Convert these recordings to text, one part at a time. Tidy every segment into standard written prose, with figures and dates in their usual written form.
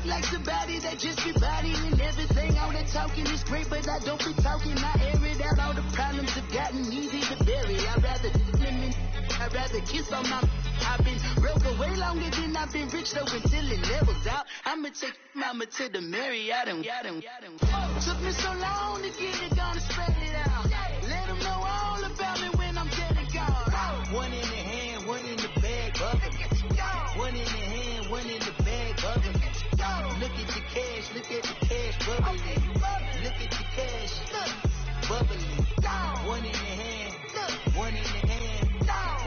like somebody that just be bodying everything. All that talking is great, but I don't be talking. I air it out. All the problems have gotten easy to bury. I'd rather kiss on my. I've been broke away longer than I've been rich, though, until it levels out. I'ma take mama to the Marriott and took me so long to get it, gonna spread it out. Let them know all about me when I'm dead and gone. One in the hand, one in the bag, bubbling. One in the hand, one in the bag, bubbling. Look at the cash, bubbling. Look at the cash, bubbling. One in the hand, one in the hand,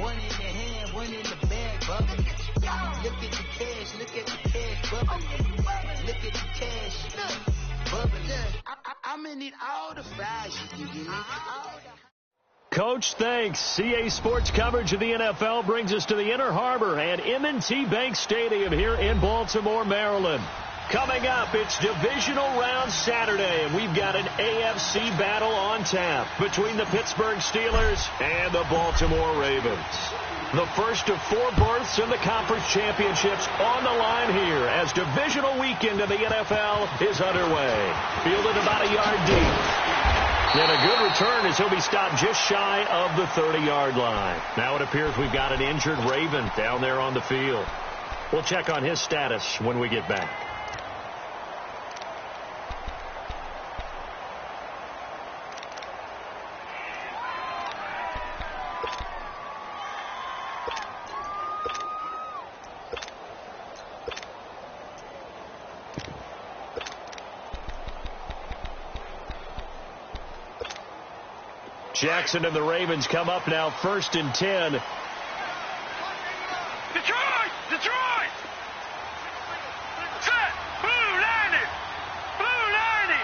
one in the hand, one in the bag, bubbling. Look at the cash, bubbling. Look at the cash, bubbling. I'ma need all the fries you can give me. Coach, thanks. CA Sports coverage of the NFL brings us to the Inner Harbor at M&T Bank Stadium here in Baltimore, Maryland. Coming up, it's Divisional Round Saturday, and we've got an AFC battle on tap between the Pittsburgh Steelers and the Baltimore Ravens. The first of 4 berths in the conference championships on the line here as divisional weekend of the NFL is underway. Fielded about a yard deep. And a good return as he'll be stopped just shy of the 30-yard line. Now it appears we've got an injured Raven down there on the field. We'll check on his status when we get back. Jackson and the Ravens come up now, 1st and 10. Detroit! Detroit! Set! Blue 90! Blue 90!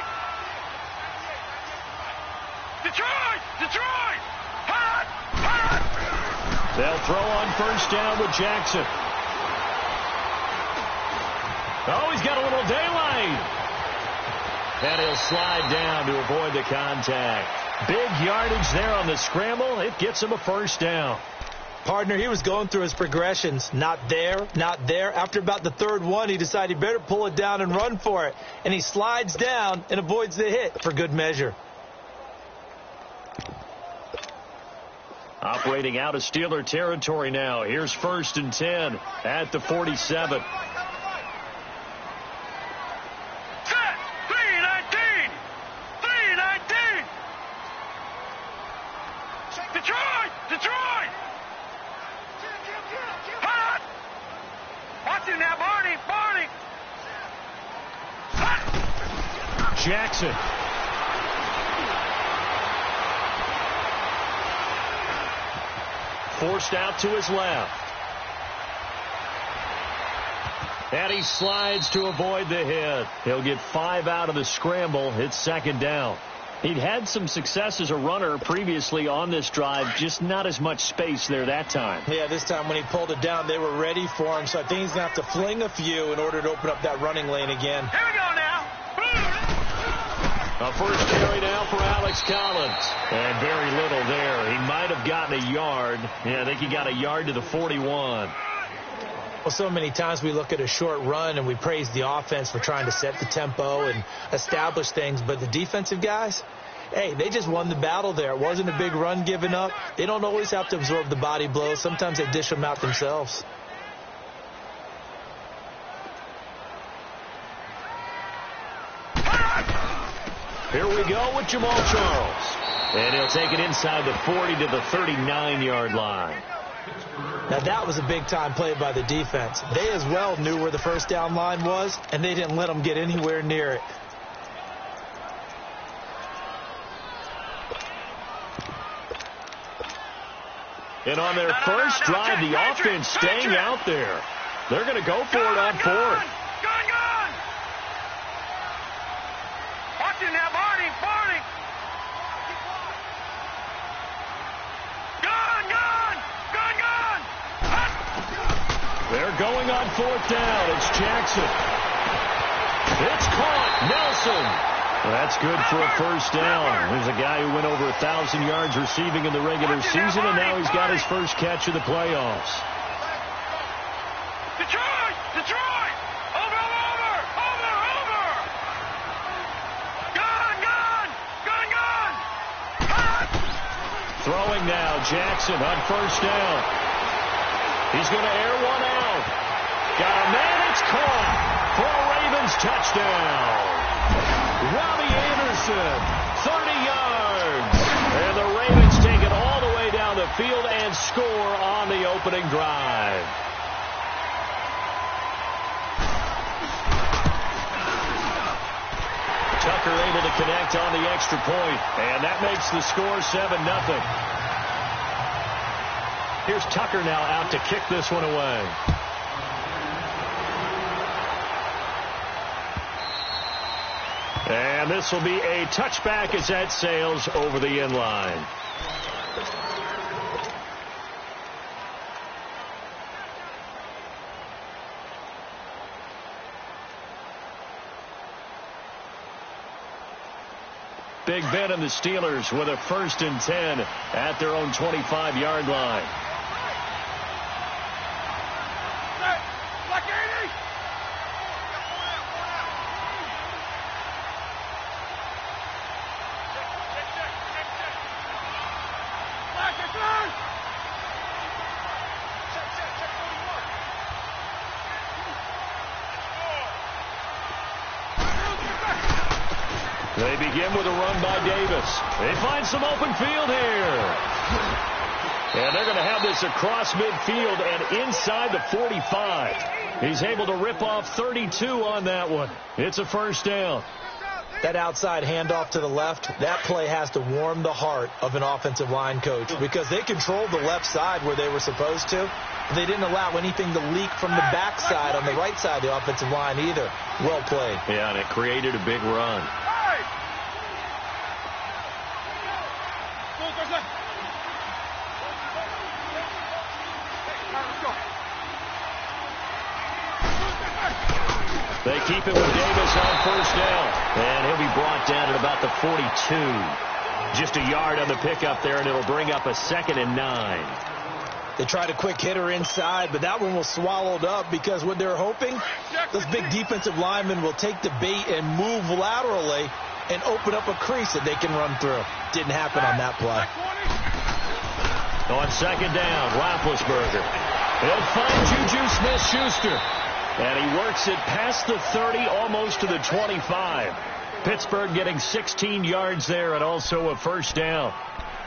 Detroit! Detroit! Hot! Hot! They'll throw on 1st down with Jackson. Oh, he's got a little daylight. And he'll slide down to avoid the contact. Big yardage there on the scramble. It gets him a 1st down. Partner, he was going through his progressions. Not there, not there. After about the 3rd one, he decided he better pull it down and run for it. And he slides down and avoids the hit for good measure. Operating out of Steeler territory now. Here's 1st and 10 at the 47. Jackson. Forced out to his left. And he slides to avoid the hit. He'll get 5 out of the scramble. It's 2nd down. He'd had some success as a runner previously on this drive, just not as much space there that time. Yeah, this time when he pulled it down, they were ready for him. So I think he's going to have to fling a few in order to open up that running lane again. Here we go now. A 1st carry now for Alex Collins. And very little there. He might have gotten a yard. Yeah, I think he got a yard to the 41. Well, so many times we look at a short run and we praise the offense for trying to set the tempo and establish things. But the defensive guys, hey, they just won the battle there. It wasn't a big run given up. They don't always have to absorb the body blows. Sometimes they dish them out themselves. Here we go with Jamal Charles. And he'll take it inside the 40 to the 39-yard line. Now, that was a big-time play by the defense. They as well knew where the 1st down line was, and they didn't let them get anywhere near it. And on their first drive, the offense staying out there. They're going to go for it on 4th. Gun! Watch it now, Barney! Gun! They're going on 4th down. It's Jackson. It's caught. Nelson. Well, that's good for a 1st down. There's a guy who went over 1,000 yards receiving in the regular season, and now he's got his first catch of the playoffs. Detroit! Over! throwing now. Jackson on first down. He's going to air one out. Got a man. It's caught for a Ravens touchdown. Robbie Anderson, 30 yards. And the Ravens take it all the way down the field and score on the opening drive. Tucker able to connect on the extra point, and that makes the score 7-0. Here's Tucker now out to kick this one away. And this will be a touchback as that sails over the end line. Big Ben and the Steelers with a 1st and 10 at their own 25-yard line. They begin with a run by Davis. They find some open field here. And they're going to have this across midfield and inside the 45. He's able to rip off 32 on that one. It's a 1st down. That outside handoff to the left, that play has to warm the heart of an offensive line coach because they controlled the left side where they were supposed to. They didn't allow anything to leak from the backside on the right side of the offensive line either. Well played. Yeah, and it created a big run. They keep it with Davis on 1st down. And he'll be brought down at about the 42. Just a yard on the pickup there, and it'll bring up a 2nd and 9. They tried a quick hitter inside, but that one was swallowed up because what they're hoping, those big defensive linemen will take the bait and move laterally and open up a crease that they can run through. Didn't happen on that play. On 2nd down, Roethlisberger. He'll find Juju Smith-Schuster. And he works it past the 30, almost to the 25. Pittsburgh getting 16 yards there and also a 1st down.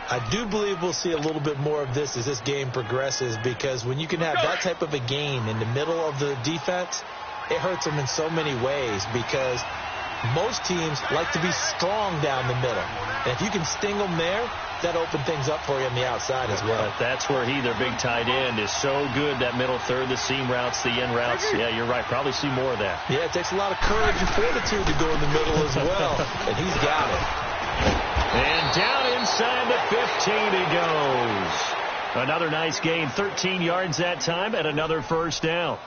I do believe we'll see a little bit more of this as this game progresses because when you can have that type of a gain in the middle of the defense, it hurts them in so many ways because most teams like to be strong down the middle. And if you can sting them there, that opens things up for you on the outside as well. But that's where their big tight end, is so good, that middle third, the seam routes, the end routes. Yeah, you're right. Probably see more of that. Yeah, it takes a lot of courage and fortitude to go in the middle as well. And he's got it. And down inside the 15 he goes. Another nice gain, 13 yards that time, and another 1st down.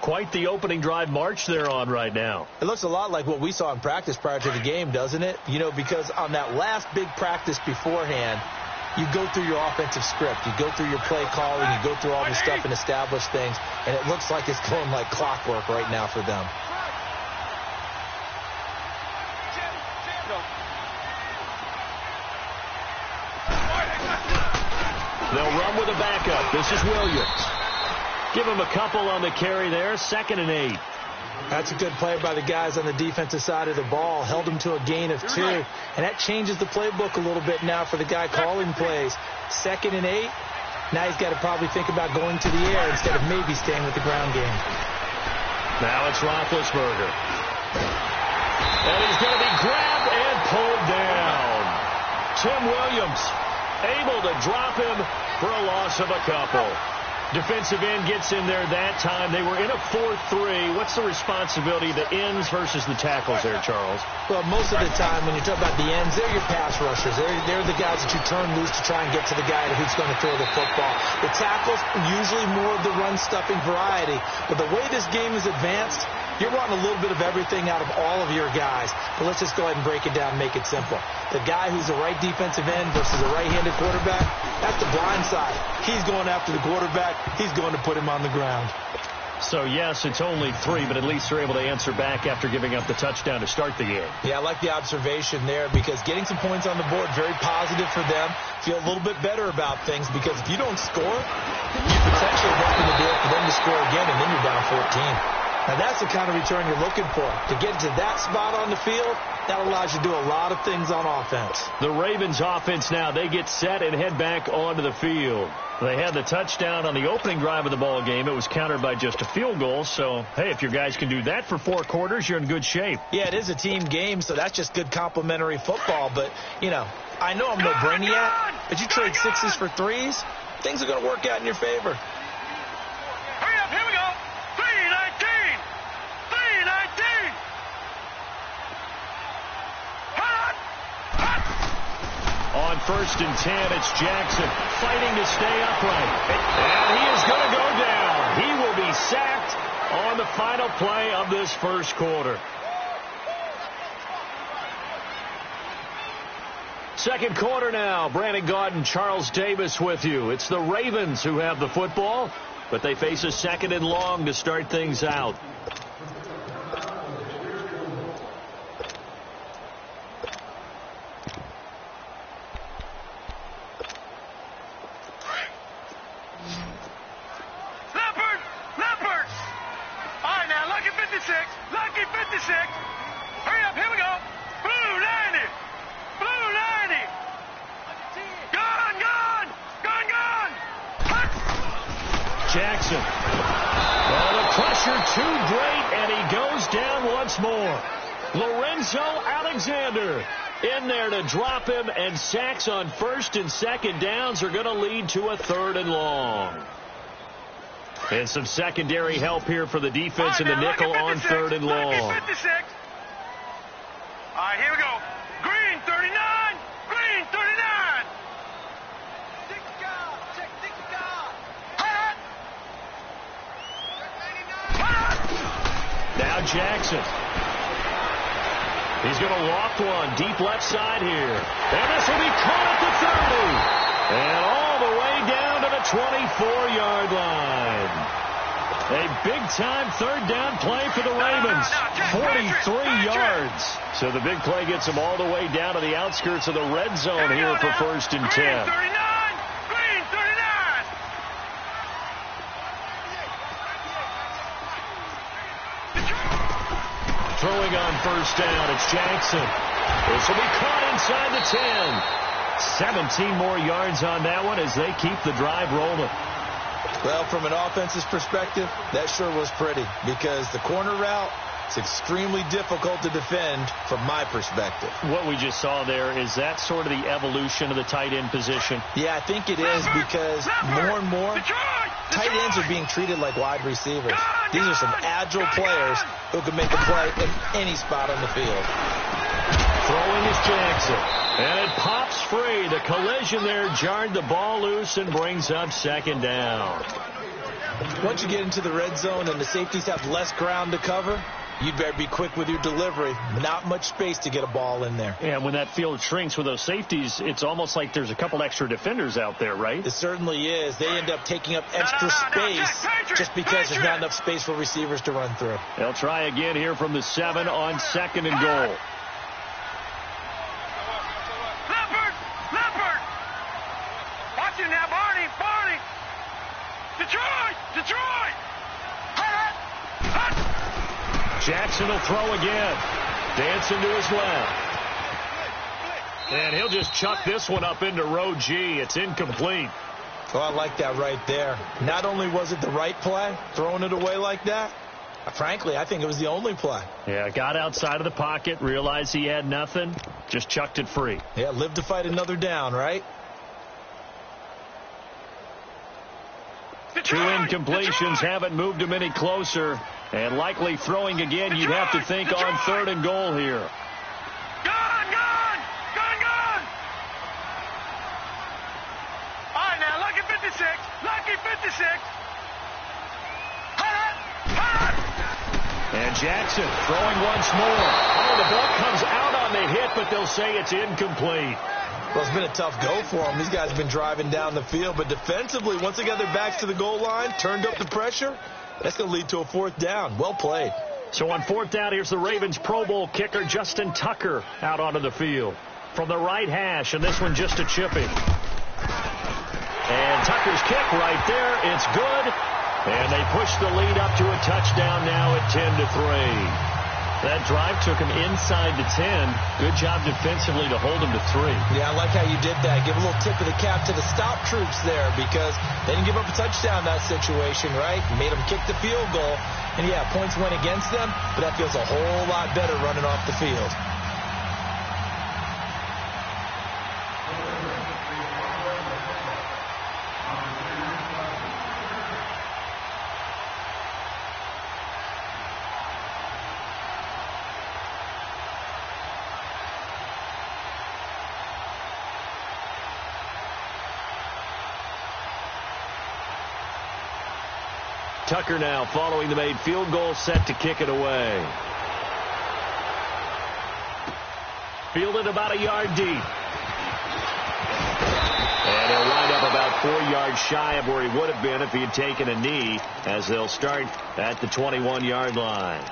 Quite the opening drive march they're on right now. It looks a lot like what we saw in practice prior to the game, doesn't it? You know, because on that last big practice beforehand, you go through your offensive script. You go through your play calling. You go through all the stuff and establish things. And it looks like it's going like clockwork right now for them. They'll run with a backup. This is Williams. Give him a couple on the carry there. 2nd and 8. That's a good play by the guys on the defensive side of the ball. Held him to a gain of 2. And that changes the playbook a little bit now for the guy calling plays. 2nd and 8. Now he's got to probably think about going to the air instead of maybe staying with the ground game. Now it's Roethlisberger. And he's going to be grabbed and pulled down. Tim Williams able to drop him for a loss of a couple. Defensive end gets in there that time. They were in a 4-3. What's the responsibility of the ends versus the tackles there, Charles? Well, most of the time when you talk about the ends, they're your pass rushers. They're the guys that you turn loose to try and get to the guy who's going to throw the football. The tackles, usually more of the run-stuffing variety. But the way this game is advanced, you're wanting a little bit of everything out of all of your guys. But let's just go ahead and break it down and make it simple. The guy who's the right defensive end versus a right-handed quarterback, that's the blind side. He's going after the quarterback. He's going to put him on the ground. So, yes, it's only 3, but at least they're able to answer back after giving up the touchdown to start the game. Yeah, I like the observation there because getting some points on the board, very positive for them. Feel a little bit better about things because if you don't score, you potentially open the door for them to score again, and then you're down 14. Now, that's the kind of return you're looking for. To get to that spot on the field, that allows you to do a lot of things on offense. The Ravens offense now, they get set and head back onto the field. They had the touchdown on the opening drive of the ball game. It was countered by just a field goal. So, hey, if your guys can do that for 4 quarters, you're in good shape. Yeah, it is a team game, so that's just good complimentary football. But, you know, I know I'm no brainiac, but you trade 6s for 3s, things are going to work out in your favor. Hurry up, here we go. 3-19. 3-19. Hot. On 1st and 10, it's Jackson fighting to stay upright. And he is going to go down. He will be sacked on the final play of this first quarter. Second quarter now. Brandon Gaudin, Charles Davis with you. It's the Ravens who have the football, but they face a 2nd and long to start things out. Leopard. All right, now, lucky 56. Lucky 56. Hurry up, here we go. Blue 90. Blue 90. Gone. Hut. Jackson. Well, the pressure too great, and he goes down once more. Lorenzo Alexander in there to drop him, and sacks on 1st and 2nd downs are going to lead to a 3rd and long. And some secondary help here for the defense in the nickel on 3rd and long. Lucky 56. All right, here we go. Green 39. Green 39. Take the guard. Take the guard. Hut. Now Jackson. He's going to loft one deep left side here. And this will be caught at the 30. And all the way down to the 24-yard line. A big-time 3rd down play for the Ravens. 43 yards. So the big play gets them all the way down to the outskirts of the red zone here for 1st and 10. Green 39. Green 39. Throwing on 1st down, it's Jackson. This will be caught inside the 10. 17 more yards on that one as they keep the drive rolling. Well, from an offense's perspective, that sure was pretty because the corner route is extremely difficult to defend from my perspective. What we just saw there, is that sort of the evolution of the tight end position? Yeah, I think it is because more and more tight ends are being treated like wide receivers. These are some agile players who can make a play in any spot on the field. Throwing is Jackson. And it pops free. The collision there jarred the ball loose and brings up 2nd down. Once you get into the red zone and the safeties have less ground to cover, you'd better be quick with your delivery. Not much space to get a ball in there. And when that field shrinks with those safeties, it's almost like there's a couple extra defenders out there, right? It certainly is. They end up taking up extra space just because there's not enough space for receivers to run through. They'll try again here from the 7 on 2nd and goal. Leopard. Watch it now, Barney. Detroit. Hut. Jackson will throw again. Dancing to his left. And he'll just chuck this one up into row G. It's incomplete. Oh, I like that right there. Not only was it the right play, throwing it away like that, frankly, I think it was the only play. Yeah, got outside of the pocket, realized he had nothing, just chucked it free. Yeah, live to fight another down, right? Two incompletions haven't moved him any closer. And likely throwing again, you'd have to think on 3rd and goal here. Gone. All right, now, lucky 56. Hut. And Jackson throwing once more. Oh, the ball comes out on the hit, but they'll say it's incomplete. Well, it's been a tough go for them. These guys have been driving down the field, but defensively, once they got their backs to the goal line, turned up the pressure, That's going to lead to a 4th down. Well played. So on 4th down, here's the Ravens Pro Bowl kicker, Justin Tucker, out onto the field. From the right hash, and this one just a chipping. And Tucker's kick right there. It's good. And they push the lead up to a touchdown now at 10-3. That drive took him inside the 10. Good job defensively to hold him to 3. Yeah, I like how you did that. Give a little tip of the cap to the stop troops there because they didn't give up a touchdown in that situation, right? Made them kick the field goal. And, yeah, points went against them, but that feels a whole lot better running off the field. Tucker now following the made field goal, set to kick it away. Fielded about a yard deep. And he'll wind up about 4 yards shy of where he would have been if he had taken a knee, as they'll start at the 21-yard line.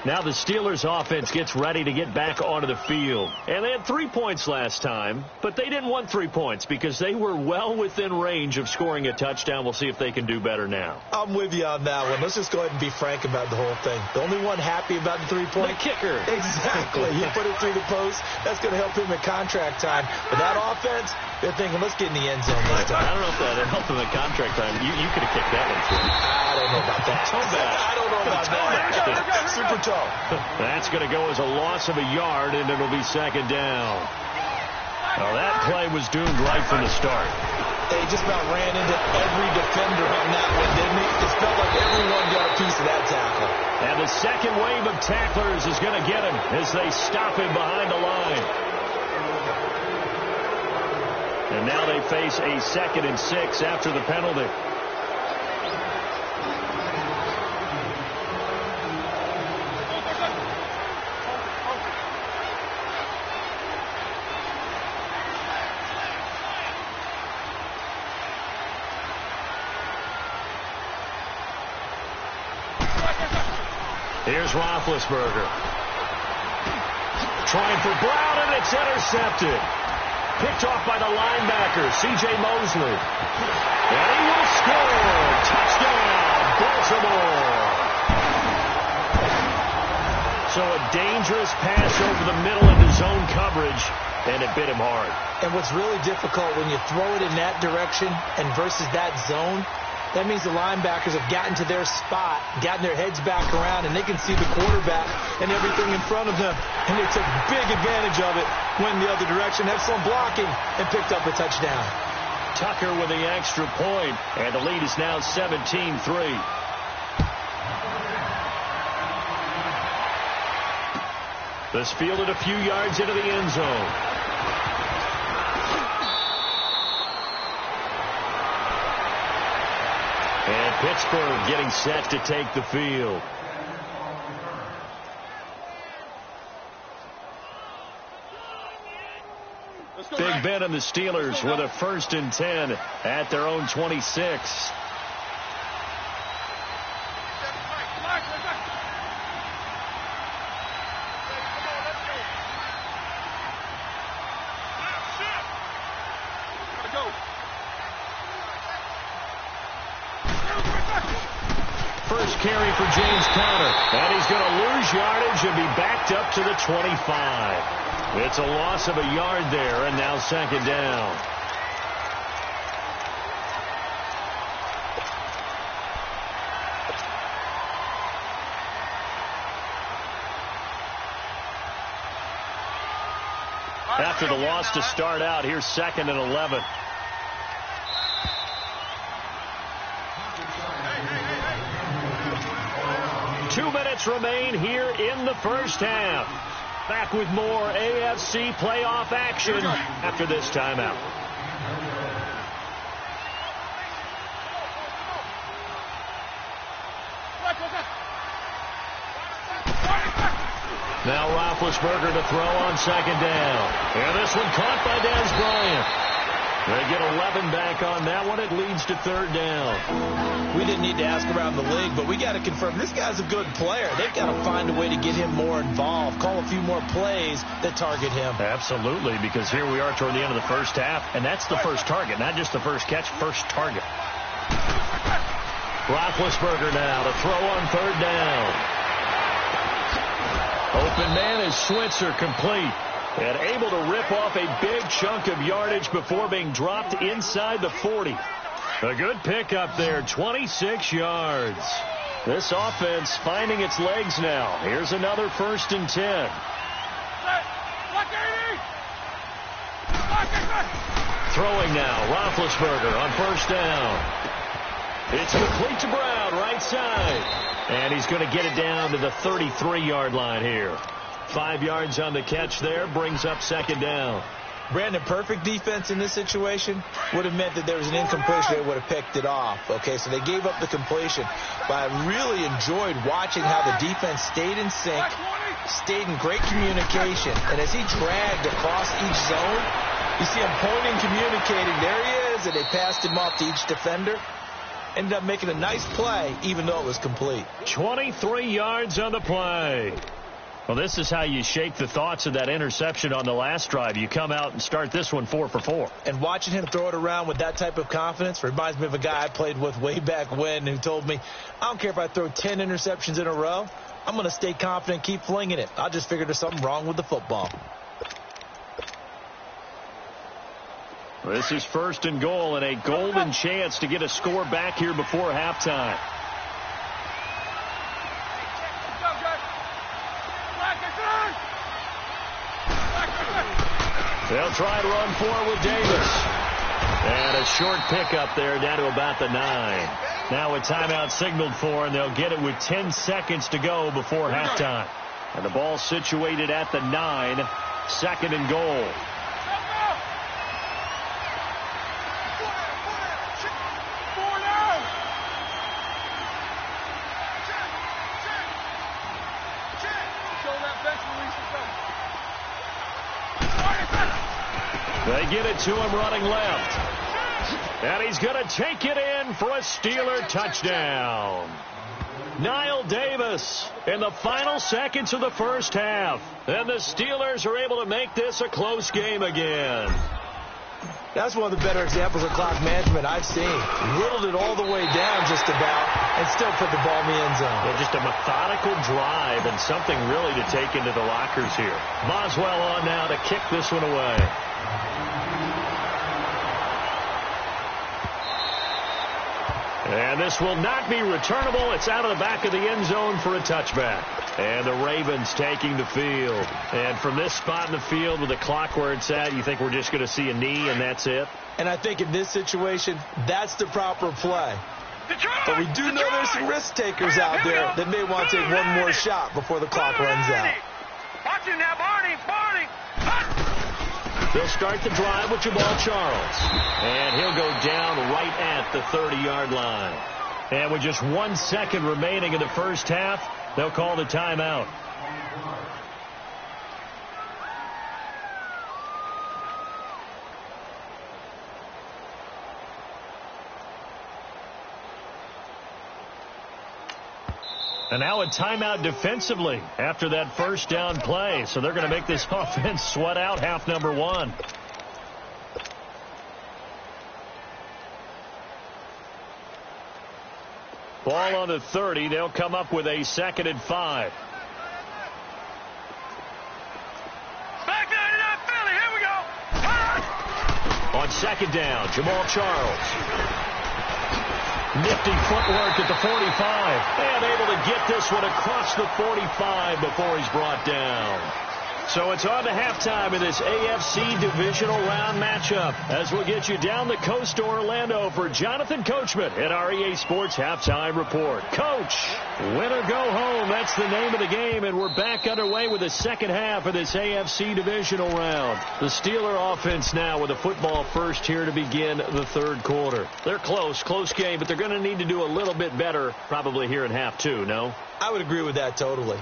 Now the Steelers offense gets ready to get back onto the field. And they had 3 points last time, but they didn't want 3 points because they were well within range of scoring a touchdown. We'll see if they can do better now. I'm with you on that one. Let's just go ahead and be frank about the whole thing. The only one happy about the 3-point? The kicker. Exactly. He put it through the post. That's going to help him at contract time. But that offense, they're thinking, let's get in the end zone this time. I don't know if that helped him at contract time. You could have kicked that one through. I don't know about that. I don't know about that. Super tall. That's going to go as a loss of a yard, and it'll be 2nd down. Now that play was doomed right from the start. They just about ran into every defender on that one, didn't he? It felt like everyone got a piece of that tackle. And the second wave of tacklers is going to get him as they stop him behind the line. And now they face a 2nd and 6 after the penalty. Here's Roethlisberger. Trying for Brown, and it's intercepted. Picked off by the linebacker, C.J. Mosley. And he will score. Touchdown, Baltimore. So a dangerous pass over the middle into zone coverage, and it bit him hard. And what's really difficult when you throw it in that direction and versus that zone, that means the linebackers have gotten to their spot, gotten their heads back around, and they can see the quarterback and everything in front of them. And they took big advantage of it, went in the other direction, excellent blocking, and picked up a touchdown. Tucker with the extra point, and the lead is now 17-3. This fielded a few yards into the end zone. And Pittsburgh getting set to take the field. Big Ben and the Steelers with a 1st and 10 at their own 26. First carry for James Conner, and he's going to lose yardage and be backed up to the 25. It's a loss of a yard there, and now 2nd down. After the loss to start out, here's 2nd and 11. Two minutes remain here in the first half. Back with more AFC playoff action after this timeout. Now Roethlisberger to throw on 2nd down. And this one caught by Dez Bryant. They get 11 back on that one. It leads to third down. We didn't need to ask around the league, but we got to confirm this guy's a good player. They've got to find a way to get him more involved, call a few more plays that target him. Absolutely, because here we are toward the end of the first half, and that's the first target, not just the first catch, first target. Roethlisberger now to throw on third down. Open man is Switzer, complete. And able to rip off a big chunk of yardage before being dropped inside the 40. A good pickup there, 26 yards. This offense finding its legs now. Here's another 1st and 10. Throwing now, Roethlisberger on first down. It's complete to Brown, right side. And he's going to get it down to the 33-yard line here. 5 yards on the catch there, brings up second down. Brandon, perfect defense in this situation would have meant that there was an incompletion. They would have picked it off. Okay, so they gave up the completion. But I really enjoyed watching how the defense stayed in sync, stayed in great communication. And as he dragged across each zone, you see him pointing, communicating. There he is, and they passed him off to each defender. Ended up making a nice play, even though it was complete. 23 yards on the play. Well, this is how you shake the thoughts of that interception on the last drive. You come out and start this one 4 for 4. And watching him throw it around with that type of confidence reminds me of a guy I played with way back when who told me, I don't care if I throw 10 interceptions in a row. I'm going to stay confident, keep flinging it. I just figured there's something wrong with the football. This is 1st and goal and a golden chance to get a score back here before halftime. They'll try and run forward with Davis. And a short pickup there down to about the 9. Now a timeout signaled for, and they'll get it with 10 seconds to go before halftime. And the ball situated at the 9, 2nd and goal. They get it to him running left. And he's going to take it in for a Steeler touchdown. Niall Davis in the final seconds of the first half. And the Steelers are able to make this a close game again. That's one of the better examples of clock management I've seen. Whittled it all the way down just about and still put the ball in the end zone. Yeah, just a methodical drive and something really to take into the lockers here. Boswell on now to kick this one away. And this will not be returnable. It's out of the back of the end zone for a touchback. And the Ravens taking the field. And from this spot in the field with the clock where it's at, you think we're just going to see a knee and that's it? And I think in this situation, that's the proper play. But we do know there's some risk takers out there that may want to take one more shot before the clock runs out. Watch it now, Barney. They'll start the drive with Jamal Charles. And he'll go down right at the 30-yard line. And with just 1 second remaining in the first half, they'll call the timeout. And now a timeout defensively after that first down play. So they're going to make this offense sweat out half number 1. Ball on the 30. They'll come up with a 2nd and 5. Back down to that Philly. Here we go. On 2nd down, Jamal Charles. Nifty footwork at the 45. And able to get this one across the 45 before he's brought down. So it's on to halftime in this AFC divisional round matchup as we'll get you down the coast to Orlando for Jonathan Coachman at our EA Sports Halftime Report. Coach, win or go home, that's the name of the game, and we're back underway with the second half of this AFC divisional round. The Steeler offense now with a football first here to begin the third quarter. They're close game, but they're going to need to do a little bit better probably here in half 2, no? I would agree with that totally.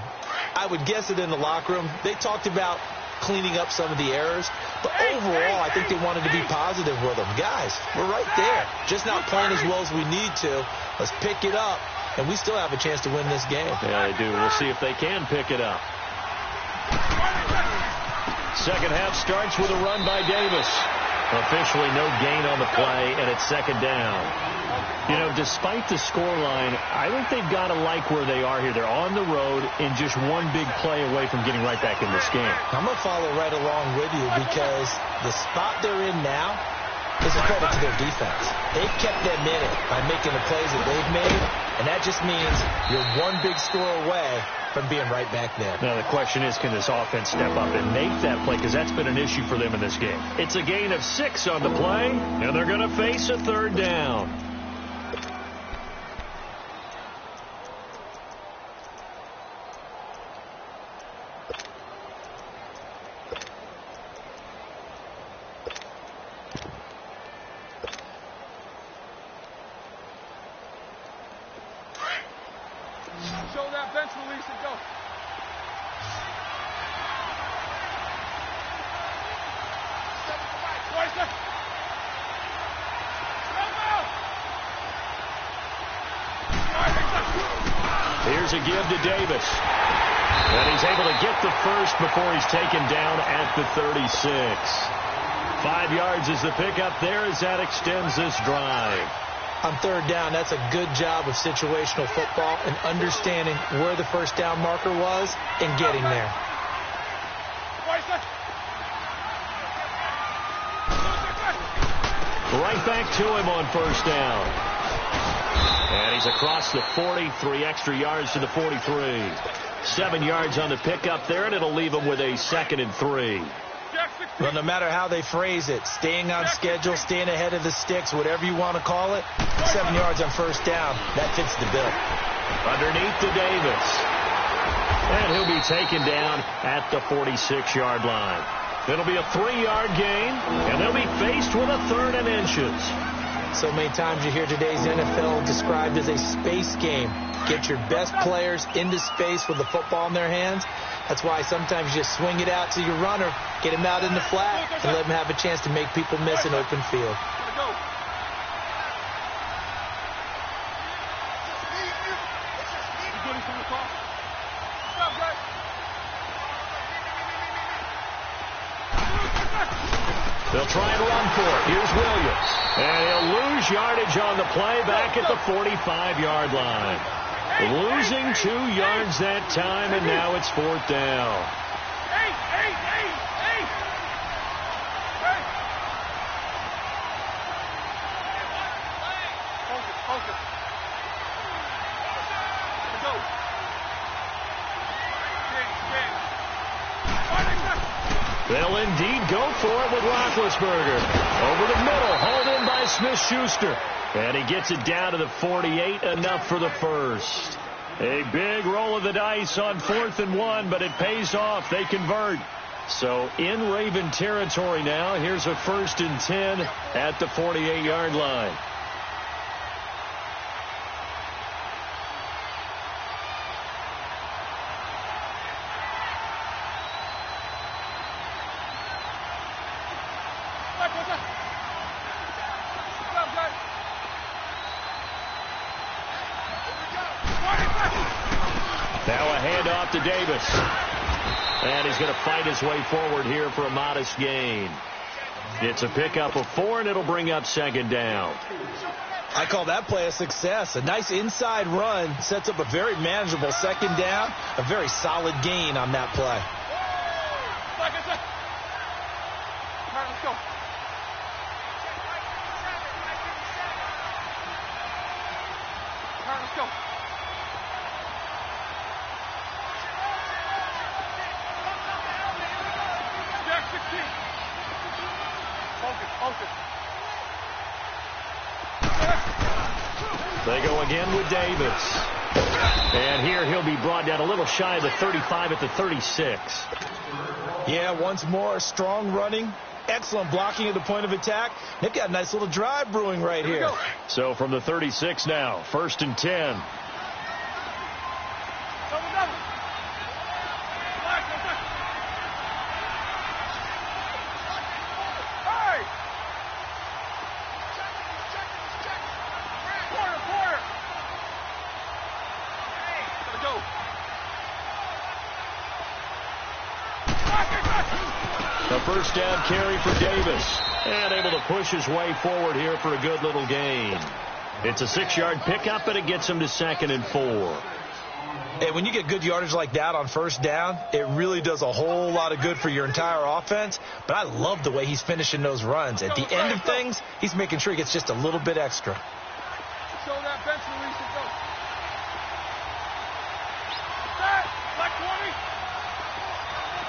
I would guess that in the locker room, they talked about cleaning up some of the errors. But overall, I think they wanted to be positive with them. Guys, we're right there. Just not playing as well as we need to. Let's pick it up, and we still have a chance to win this game. Yeah, they do. We'll see if they can pick it up. Second half starts with a run by Davis. Officially no gain on the play, and it's second down. You know, despite the scoreline, I think they've got to like where they are here. They're on the road and just one big play away from getting right back in this game. I'm going to follow right along with you because the spot they're in now is a credit to their defense. They've kept them in it by making the plays that they've made, and that just means you're one big score away from being right back there. Now, the question is, can this offense step up and make that play? Because that's been an issue for them in this game. It's a gain of 6 on the play, and they're going to face a third down. Show that bench release and go. Here's a give to Davis. And he's able to get the first before he's taken down at the 36. 5 yards is the pickup there as that extends this drive. On third down, that's a good job of situational football and understanding where the first down marker was and getting there. Right back to him on first down. And he's across the 40, 3 extra yards to the 43. 7 yards on the pickup there, and it'll leave him with a 2nd and 3. Well, no matter how they phrase it, staying on schedule, staying ahead of the sticks, whatever you want to call it, 7 yards on first down, that fits the bill. Underneath to Davis. And he'll be taken down at the 46-yard line. It'll be a 3-yard gain, and they'll be faced with a 3rd and inches. So many times you hear today's NFL described as a space game. Get your best players into space with the football in their hands. That's why sometimes you just swing it out to your runner, get him out in the flat, and let him have a chance to make people miss an open field. They'll try and run for it. Here's Williams. And he'll lose yardage on the play back at the 45-yard line. Losing 2 yards that time, and now it's 4th down. They'll indeed go for it with Roethlisberger. Over the middle, hauled in by Smith-Schuster. And he gets it down to the 48, enough for the first. A big roll of the dice on 4th and 1, but it pays off. They convert. So in Raven territory now, here's a 1st and 10 at the 48-yard line. Now a handoff to Davis. And he's going to fight his way forward here for a modest gain. It's a pickup of 4, and it'll bring up 2nd down. I call that play a success. A nice inside run sets up a very manageable 2nd down. A very solid gain on that play. All right, let's go. All right, let's go. Jack 16. Focus. They go again with Davis. And here he'll be brought down a little shy of the 35 at the 36. Yeah, once more, strong running. Excellent blocking at the point of attack. They've got a nice little drive brewing right here. So from the 36 now, 1st and 10. A first down carry for Davis. And able to push his way forward here for a good little gain. It's a 6-yard pickup, and it gets him to 2nd and 4. Hey, when you get good yardage like that on first down, it really does a whole lot of good for your entire offense. But I love the way he's finishing those runs. At the end of things, he's making sure he gets just a little bit extra. Show that bench release and go. Black 20.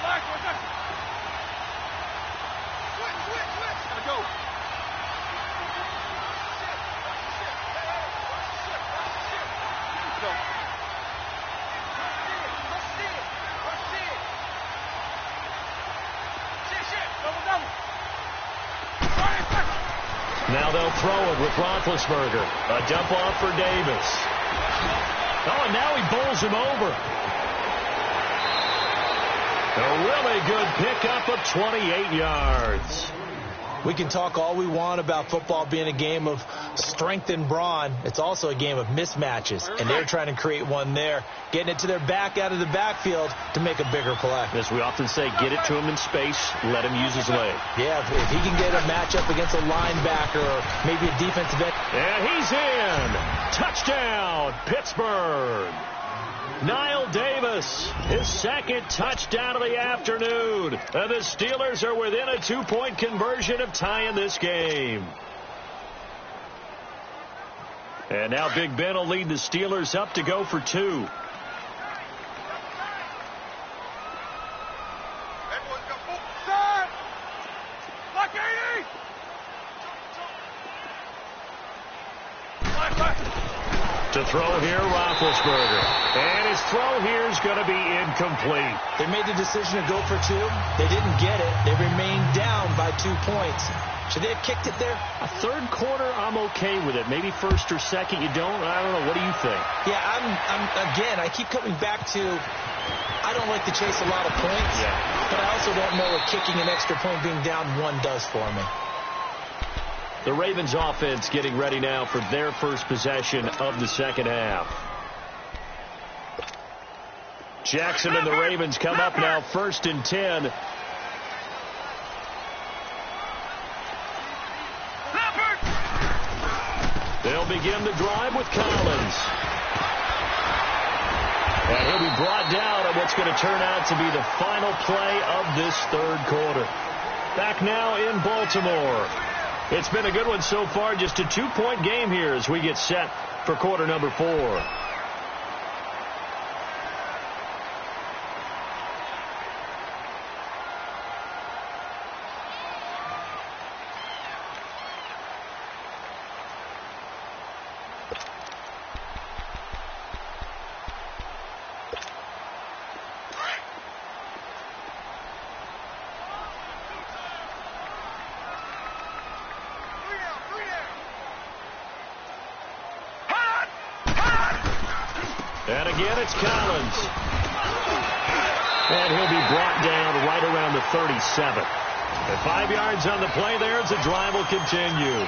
Black, what's that? Switch. Gotta go. Go. Now they'll throw it with Roethlisberger. A dump off for Davis. Oh, and now he bowls him over. A really good pickup of 28 yards. We can talk all we want about football being a game of strength and brawn. It's also a game of mismatches, and they're trying to create one there, getting it to their back out of the backfield to make a bigger play. As we often say, get it to him in space, let him use his leg. Yeah, if he can get a matchup against a linebacker or maybe a defensive end. And he's in. Touchdown, Pittsburgh. Niall Davis, his 2nd touchdown of the afternoon. And the Steelers are within a 2-point conversion of tying this game. And now Big Ben will lead the Steelers up to go for 2. To throw here, Roethlisberger. And his throw here is going to be incomplete. They made the decision to go for 2. They didn't get it. They remained down by 2 points. Should they have kicked it there? A third quarter, I'm okay with it. Maybe first or second, you don't. I don't know. What do you think? Yeah, again, I keep coming back to I don't like to chase a lot of points. Yeah. But I also don't know what kicking an extra point being down 1 does for me. The Ravens offense getting ready now for their first possession of the second half. Jackson and the Ravens come up now 1st and 10. They'll begin the drive with Collins. And he'll be brought down on what's going to turn out to be the final play of this third quarter. Back now in Baltimore. It's been a good one so far. Just a 2-point game here as we get set for quarter number 4. And again, it's Collins. And he'll be brought down right around the 37. And 5 yards on the play there as the drive will continue.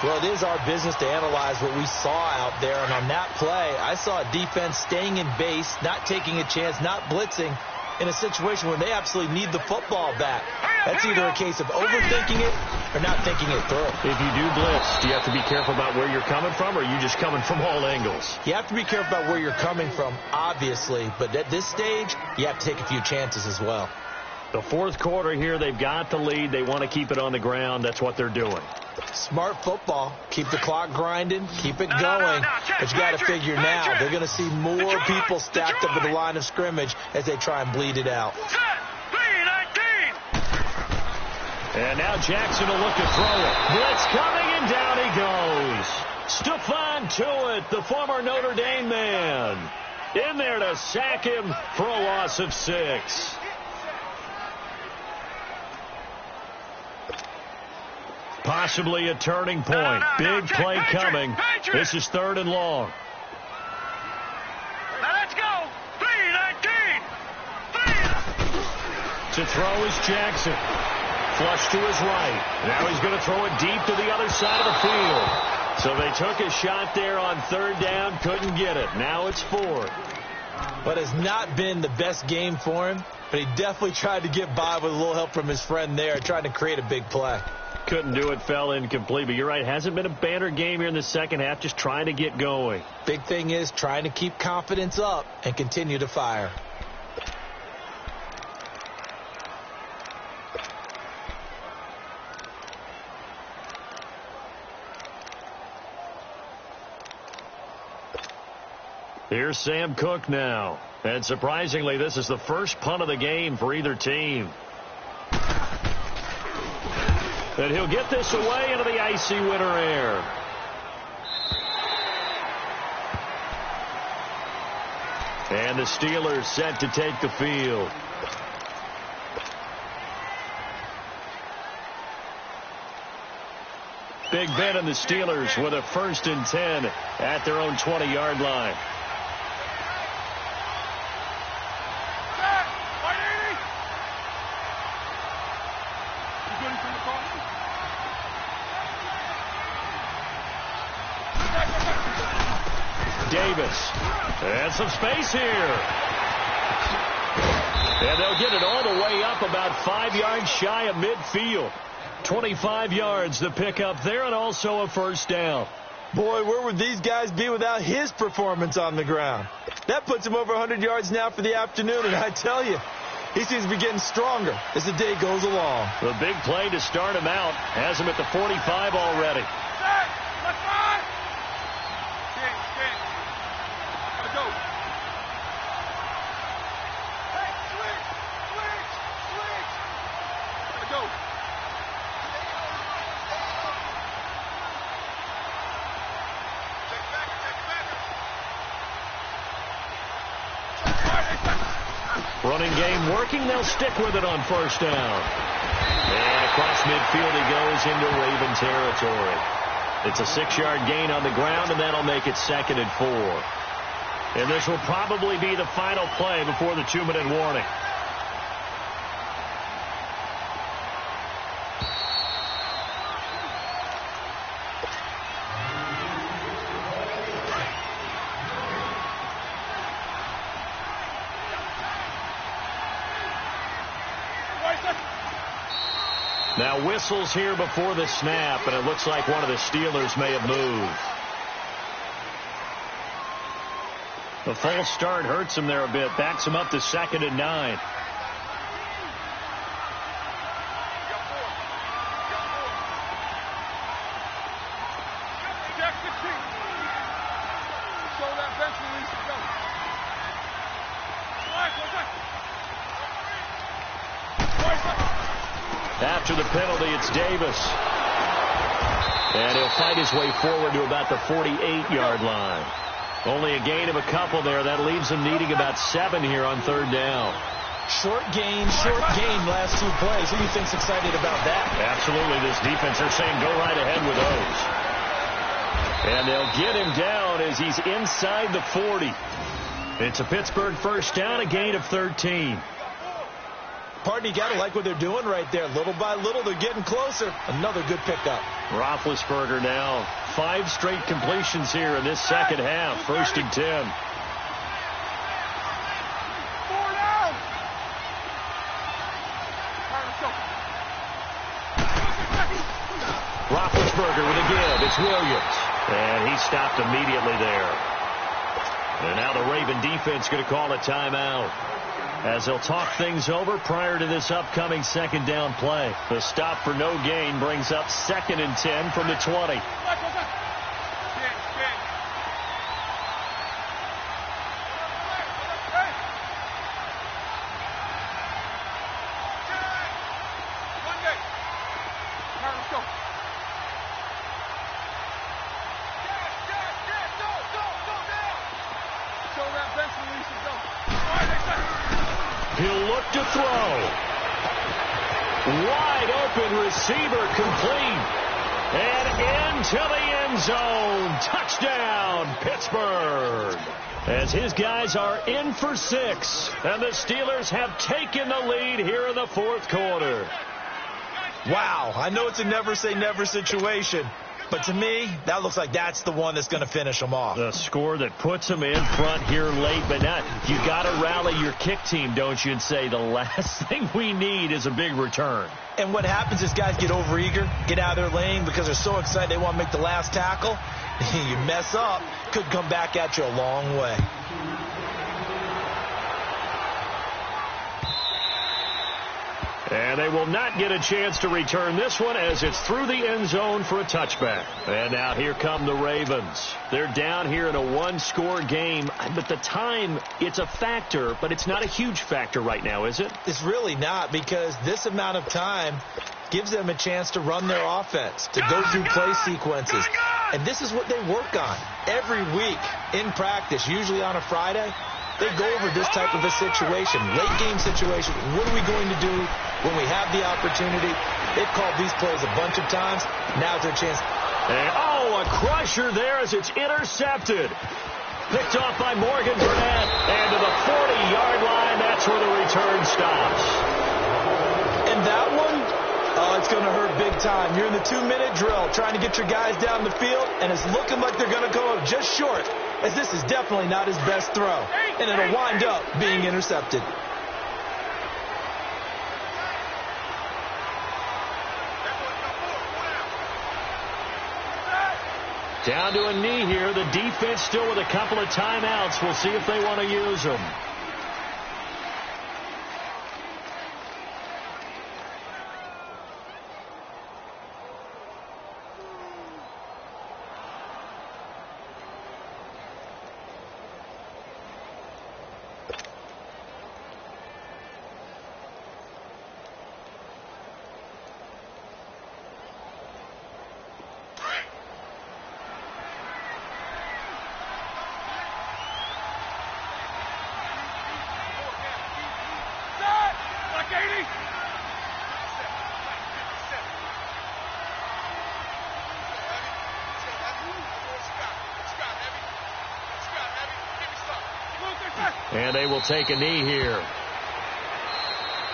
Well, it is our business to analyze what we saw out there. And on that play, I saw a defense staying in base, not taking a chance, not blitzing in a situation where they absolutely need the football back. That's either a case of overthinking it or not thinking it through. If you do blitz, do you have to be careful about where you're coming from, or are you just coming from all angles? You have to be careful about where you're coming from, obviously. But at this stage, you have to take a few chances as well. The fourth quarter here, they've got the lead. They want to keep it on the ground. That's what they're doing. Smart football. Keep the clock grinding. Keep it going. But you got to figure now, they're going to see more people stacked up at the line of scrimmage as they try and bleed it out. And now Jackson will look to throw it. Blitz coming, and down he goes. Stephon Tuitt, the former Notre Dame man, in there to sack him for a loss of 6. Possibly a turning point. Big play coming. This is 3rd and long. Let's go. 3-19. To throw is Jackson. Flush to his right. Now he's going to throw it deep to the other side of the field. So they took a shot there on 3rd down. Couldn't get it. Now it's 4th. But it's not been the best game for him, but he definitely tried to get by with a little help from his friend there, trying to create a big play. Couldn't do it, fell incomplete, but you're right, hasn't been a banner game here in the second half, just trying to get going. Big thing is trying to keep confidence up and continue to fire. Here's Sam Cook now. And surprisingly, this is the first punt of the game for either team. And he'll get this away into the icy winter air. And the Steelers set to take the field. Big Ben and the Steelers with a 1st and 10 at their own 20-yard line. Davis. And some space here. And they'll get it all the way up about 5 yards shy of midfield. 25 yards the pickup there, and also a first down. Boy, where would these guys be without his performance on the ground? That puts him over 100 yards now for the afternoon, and I tell you, he seems to be getting stronger as the day goes along. The big play to start him out has him at the 45 already. Running game working. They'll stick with it on first down. And across midfield he goes into Raven territory. It's a 6-yard gain on the ground, and that'll make it 2nd and 4. And this will probably be the final play before the 2-minute warning. Now whistles here before the snap, and it looks like one of the Steelers may have moved. The false start hurts him there a bit, backs him up to 2nd and 9. After the penalty, it's Davis. And he'll fight his way forward to about the 48-yard line. Only a gain of a couple there. That leaves him needing about 7 here on 3rd down. Short gain last 2 plays. Who do you think's excited about that? Absolutely. This defense, they're saying go right ahead with those. And they'll get him down as he's inside the 40. It's a Pittsburgh first down, a gain of 13. Pardon, you got to like what they're doing right there. Little by little, they're getting closer. Another good pickup. Roethlisberger now 5 straight completions here in this second half. 1st and 10. Roethlisberger with a give. It's Williams. And he stopped immediately there. And now the Raven defense going to call a timeout, as they'll talk things over prior to this upcoming 2nd down play. The stop for no gain brings up 2nd and 10 from the 20. He'll look to throw. Wide open receiver complete. And into the end zone. Touchdown, Pittsburgh. As his guys are in for 6. And the Steelers have taken the lead here in the 4th quarter. Wow, I know it's a never say never situation, But to me, that looks like that's the one that's going to finish them off. The score that puts them in front here late, but not. You got to rally your kick team, don't you, and say the last thing we need is a big return. And what happens is guys get overeager, get out of their lane because they're so excited they want to make the last tackle. You mess up, could come back at you a long way. And they will not get a chance to return this one as it's through the end zone for a touchback. And now here come the Ravens. They're down here in a one-score game, but the time, it's a factor, but it's not a huge factor right now, is it? It's really not, because this amount of time gives them a chance to run their offense, to go through play sequences. And this is what they work on every week in practice, usually on a Friday. They go over this type of a situation, late game situation. What are we going to do when we have the opportunity? They've called these plays a bunch of times. Now's their chance. And, a crusher there as it's intercepted. Picked off by Morgan Burnett. And to the 40-yard line, that's where the return stops. And that one, it's going to hurt big time. You're in the 2-minute drill trying to get your guys down the field, and it's looking like they're going to go up just short, as this is definitely not his best throw, and it'll wind up being intercepted. Down to a knee here. The defense still with a couple of timeouts. We'll see if they want to use them. And they will take a knee here.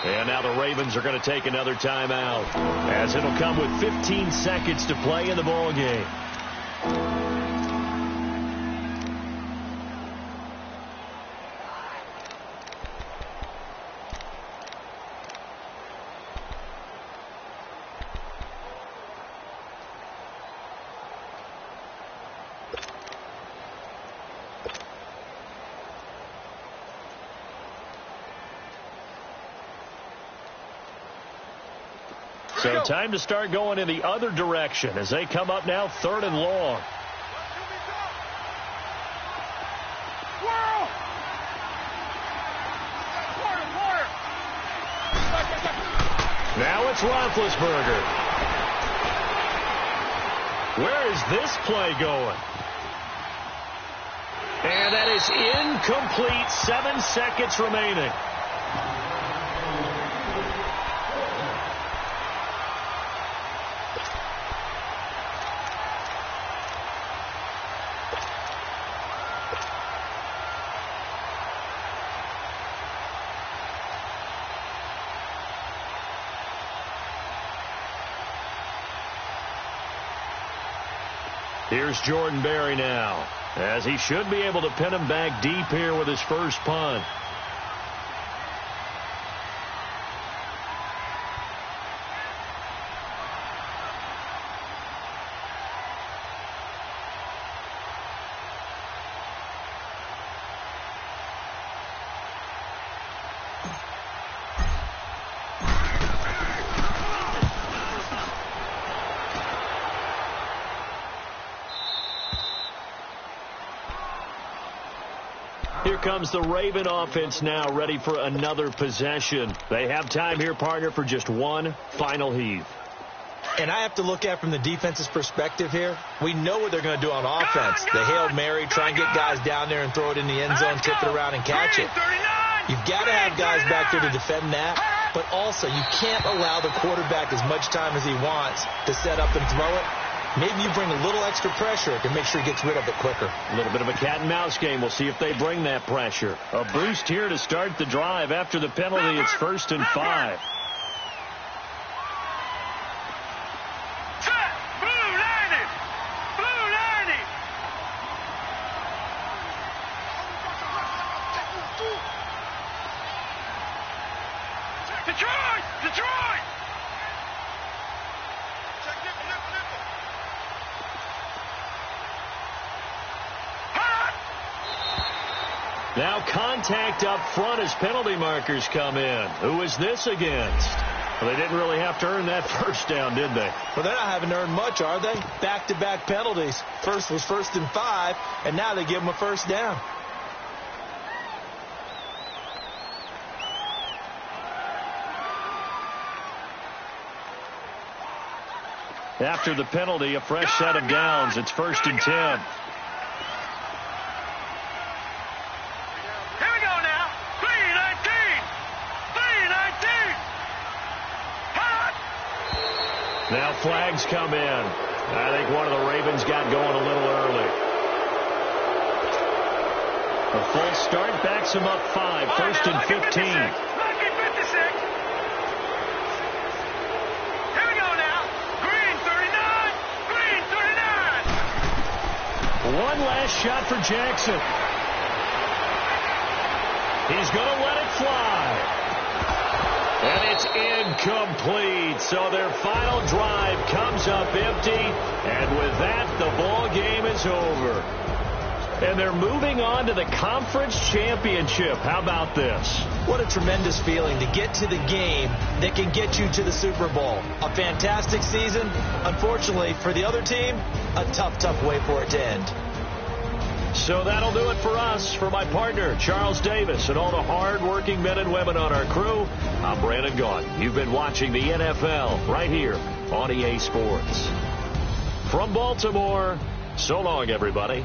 And now the Ravens are going to take another timeout, as it'll come with 15 seconds to play in the ball game. So time to start going in the other direction as they come up now 3rd and long. Now it's Roethlisberger. Where is this play going? And that is incomplete. 7 seconds remaining. Here's Jordan Berry now, as he should be able to pin him back deep here with his first punt. Here comes the Raven offense now, ready for another possession. They have time here, partner, for just one final heave. And I have to look at from the defense's perspective here. We know what they're going to do on offense. The Hail Mary, try and get guys down there and throw it in the end zone, tip it around and catch it. You've got to have guys back there to defend that. But also, you can't allow the quarterback as much time as he wants to set up and throw it. Maybe you bring a little extra pressure to make sure he gets rid of it quicker. A little bit of a cat and mouse game. We'll see if they bring that pressure. A boost here to start the drive. After the penalty, it's 1st and 5. Detroit! Detroit! Now contact up front as penalty markers come in. Who is this against? Well, they didn't really have to earn that first down, did they? Well, they're not having to earn much, are they? Back-to-back penalties. First was 1st and 5, and now they give them a first down. After the penalty, a fresh set of downs. It's 1st and 10. Now flags come in. I think one of the Ravens got going a little early. A full start backs them up 5. 1st and 15. Lucky 56. Here we go now. Green 39. Green 39. One last shot for Jackson. He's going to let it fly. And it's incomplete. So their final drive comes up empty. And with that, the ball game is over. And they're moving on to the conference championship. How about this? What a tremendous feeling to get to the game that can get you to the Super Bowl. A fantastic season. Unfortunately, for the other team, a tough, tough way for it to end. So that'll do it for us. For my partner, Charles Davis, and all the hard-working men and women on our crew, I'm Brandon Gaudin. You've been watching the NFL right here on EA Sports. From Baltimore, so long, everybody.